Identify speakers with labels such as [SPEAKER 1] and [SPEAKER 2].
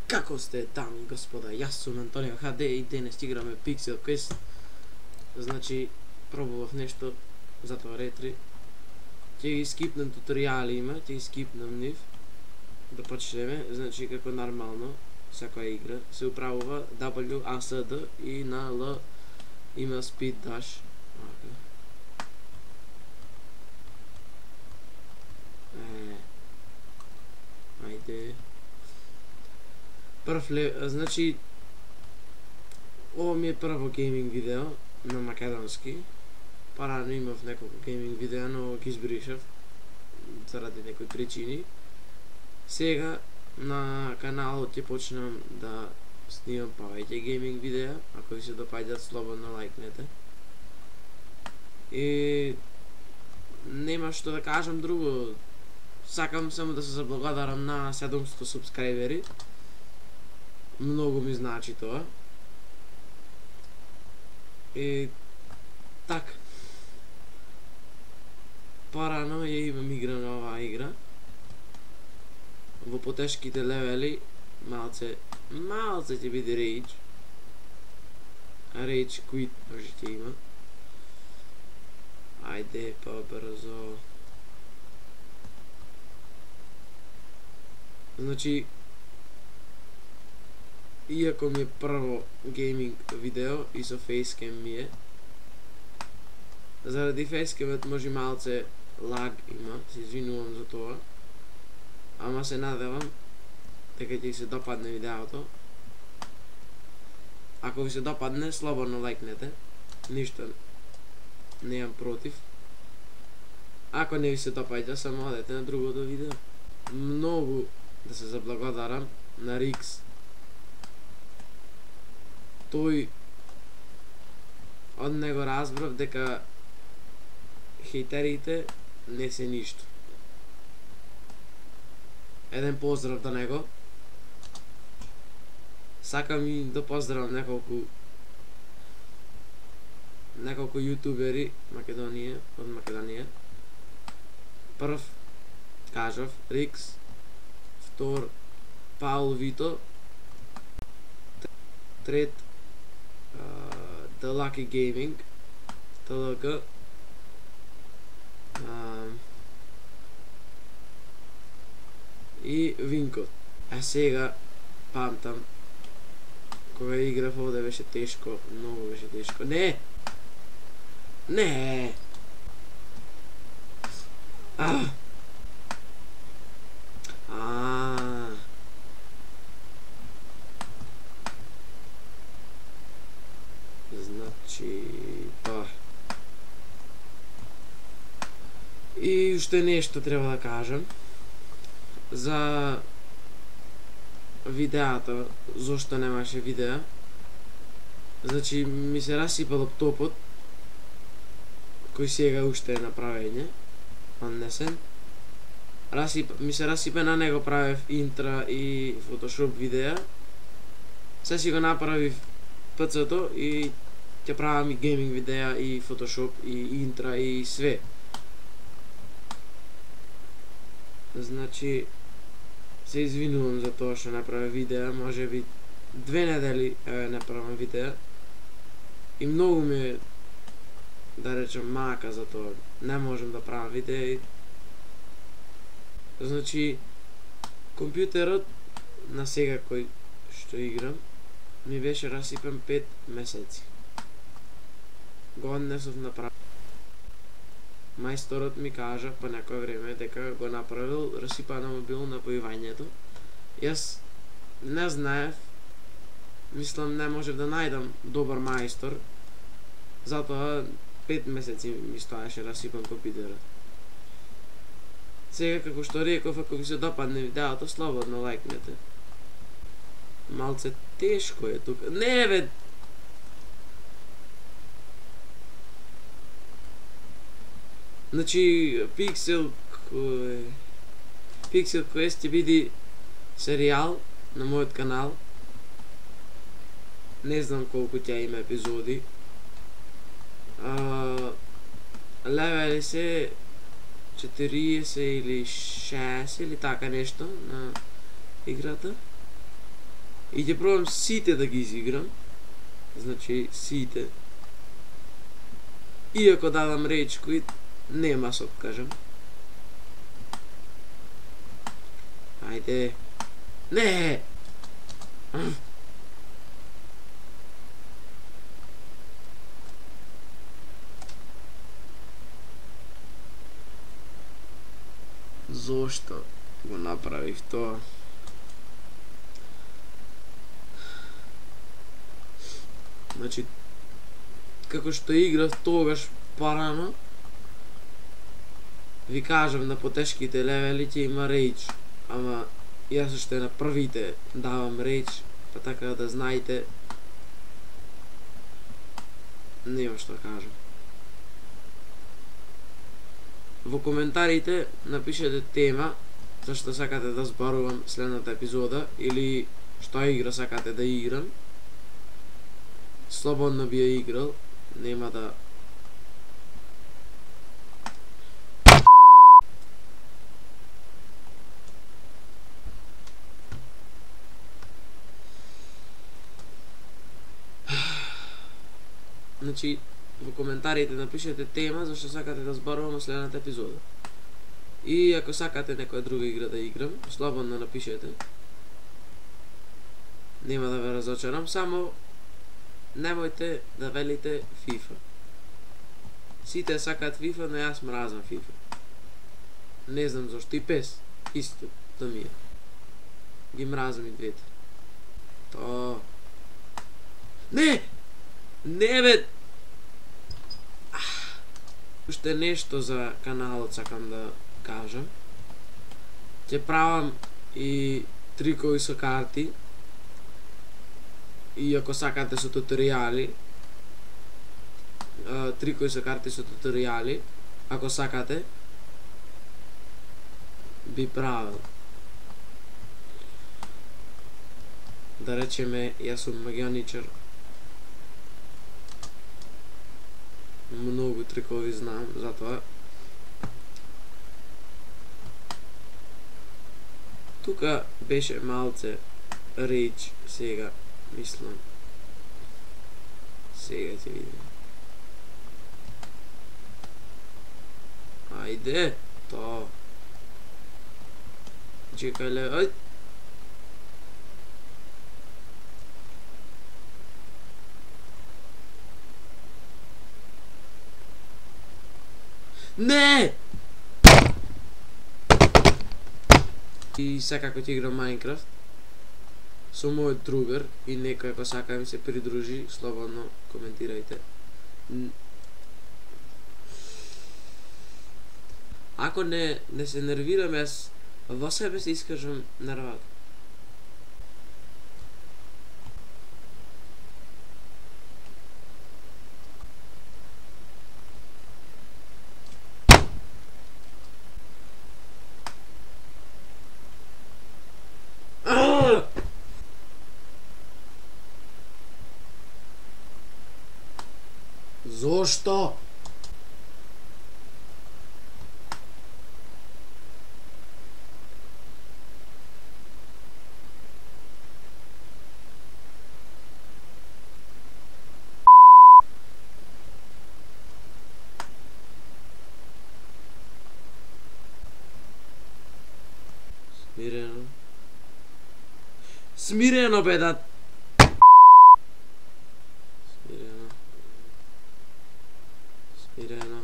[SPEAKER 1] Како сте, дами и господа, јас сум Антонио HD и денес играме Pixel Quest. Значи, пробував нешто, затоа ретри. Ќе ги скипнем туторијали има, ќе ги скипнем нив. Да почнеме, значи како нормално, секоја игра се управува WASD и на L има Speed Dash. Ајде. Значи, ово ми е прво гейминг видео на македонски. Парано имав неколку гейминг видео, но ги избришав заради некои причини. Сега на каналот ќе почнам да снимам повеќе гейминг видеа, ако ви се допаѓаат слободно лајкнете. И нема што да кажам друго. Сакам само да се заблагодарам на 700 субскрайбери. Многу ми значи тоа. И така. Парано ја имам игра на оваа игра. Во потешките левели малце ќе биде Rage. Rage Quit може ќе има. Ајде побрзо. Значи, иако ми е прво гейминг видео и со фейскем ми е, заради фейскемот може малце лаг има, се извинувам за тоа, ама се надевам дека ќе се допадне видеото. Ако ви се допадне, слободно лајкнете, ништо неам против. Ако не ви се допаѓа, само одете на другото видео. Многу да се заблагодарам на Рикс. Тој од него разбрав дека хейтерите не се ништо. Еден поздрав до него. Сакам и да поздравам неколку јутубери од Македонија. Прв кажав Рикс, втор Паул Вито, трет The Lucky Gaming, TLG, и Винко. А сега памтам кога играв овде беше тешко, многу беше тешко. Не! Значи, па. И уште нешто треба да кажам за видеата, зошто немаше видеа. Значи, ми се расипа лаптопот, кој сега уште е на правење, однесен. Ми се расипа, на него правев интра и Photoshop видеа. Се си го направив PC-то и ќе правам и гейминг видеа и Photoshop и интра и све. Значи, се извинувам за тоа што направив видеа, може би 2 недели не правам видеа. И многу ми, да речем, мака за тоа. Не можам да правам видеа. Значи, компјутерот на сега кој што играм ми беше расипен 5 месеци. Го однесов на Мајсторот ми кажа по некој време дека го направил расипано мобил напојувањето. Јас не знаев, мислам не можев да најдам добар мајстор, затоа 5 месеци ми стоеше расипан компјутерот. Сега, како што реков, ако ви се допадне видеото, слободно лајкнете. Малце тешко е тука. Не, бе! Значи, Pixel Quest ќе биде серијал на мојот канал. Не знам колку ќе има епизоди. Левели се 40 или 60 или така нешто на играта. И ќе пробам сите да ги изиграм. Значи сите. Иако дадам рage quit, нема се откажам. Ајде. Не! Зошто го направив тоа? Значи, како што играв тогаш парано, ви кажам на потешките левели ќе има рейдж, ама јас што на првите давам рейдж, па така да знаете, нема што кажам. Во коментарите напишете тема за што сакате да зборувам следната епизода или што игра сакате да играм. Слободно би ја играл, нема да... Значи, во коментарите напишете тема за што сакате да зборувам во следната епизода. И ако сакате некоја друга игра да играм, слободно напишете. Нема да ве разочарам, само немојте да велите FIFA. Сите сакаат FIFA, но јас мразам FIFA. Не знам зашто, и PES исто да ми е. Ги мразам и двете. То... Не! Не бе! Уште нешто за каналот сакам да кажам. Ќе правам и трикови со карти. И ако сакате со туторијали, трикови со карти со туторијали, ако сакате, би правил. Да речеме, јас сум магионичар. Многу трикови знам, затоа тука беше малце рейдж сега, мислам. Сега ќе видим. Ајде, то. Чекај ле, ајде. Не! И секако ќе играм Minecraft со мојот другар и некој ако сака ми се придружи, слободно коментирајте. Ако не се нервирам, јас во себе се искажам нервата. Зошто? Смирено. Смирено бе да... Смирено. Смирено.